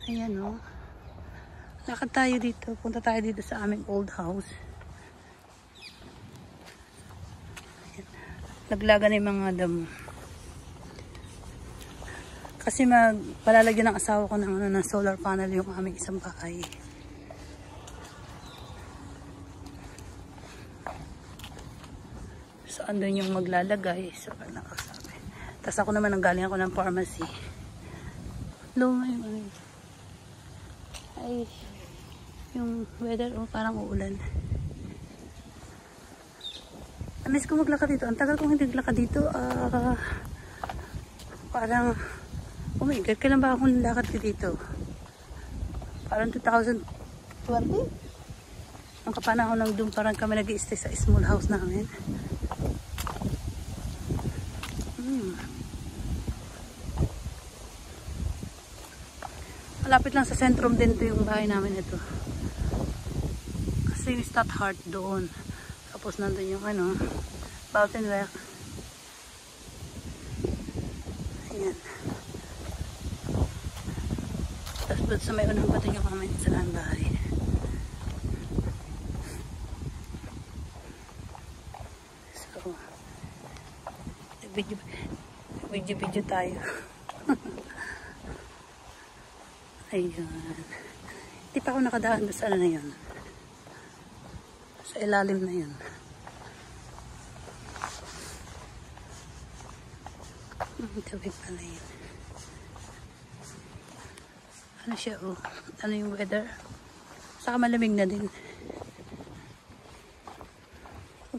Ayan o. Lakad tayo dito. Punta tayo dito sa aming old house. Ayan. Laglagan yung mga damo. Kasi palalagyan ng asawa ko ng solar panel yung aming isang bahay. So, andun yung maglalagay. So, nakasabi. Tapos ako naman, nanggaling ako ng pharmacy. Lumay mo. Ay, yung weather, parang uulan. Amiss ko maglakad dito. Ang tagal kong hindi naglakad dito. Parang, oh my God, kailan ba akong nilakad ko dito? Parang 2020? Ang kapanahon lang doon, parang kami nag-i-stay sa small house namin. Malapit lang sa sentrum din to yung bahay namin ito. Kasi yung Stat Heart doon. Tapos nandun yung Fountain Lake. Ayan. Tapos sa may unang patin yung aming isang bahay. So, video tayo. Ayun. Hindi pa ako nakadaan sa na yun. Sa ilalim na yun. Tabi pala yun. Ano siya Ano yung weather? Saka malamig na din.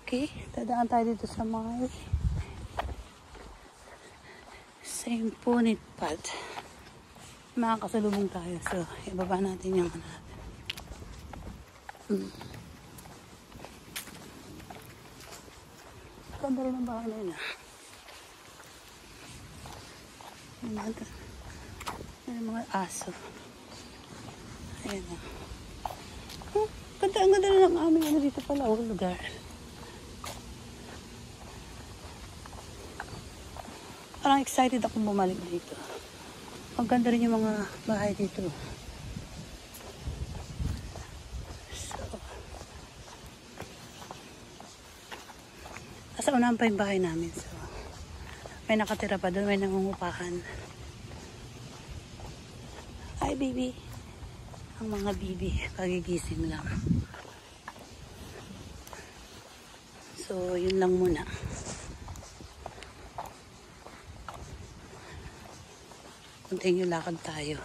Okay. Dadaan tayo dito sa may St. Punit Pad. Makakasalubong tayo. So, ibaba natin yung Ganda rin ang bahay na yun. Yung mga aso. Ayan o. Ang ganda rin ang aming dito pala. Lugar. Parang excited akong bumalik dito. Ang ganda rin yung mga bahay dito. So, nasa unahan pa yung bahay namin. So, may nakatira pa doon. May nangungupahan. Hi, baby. Ang mga baby, pagigising lang. So, yun lang muna. Continue lakad tayo.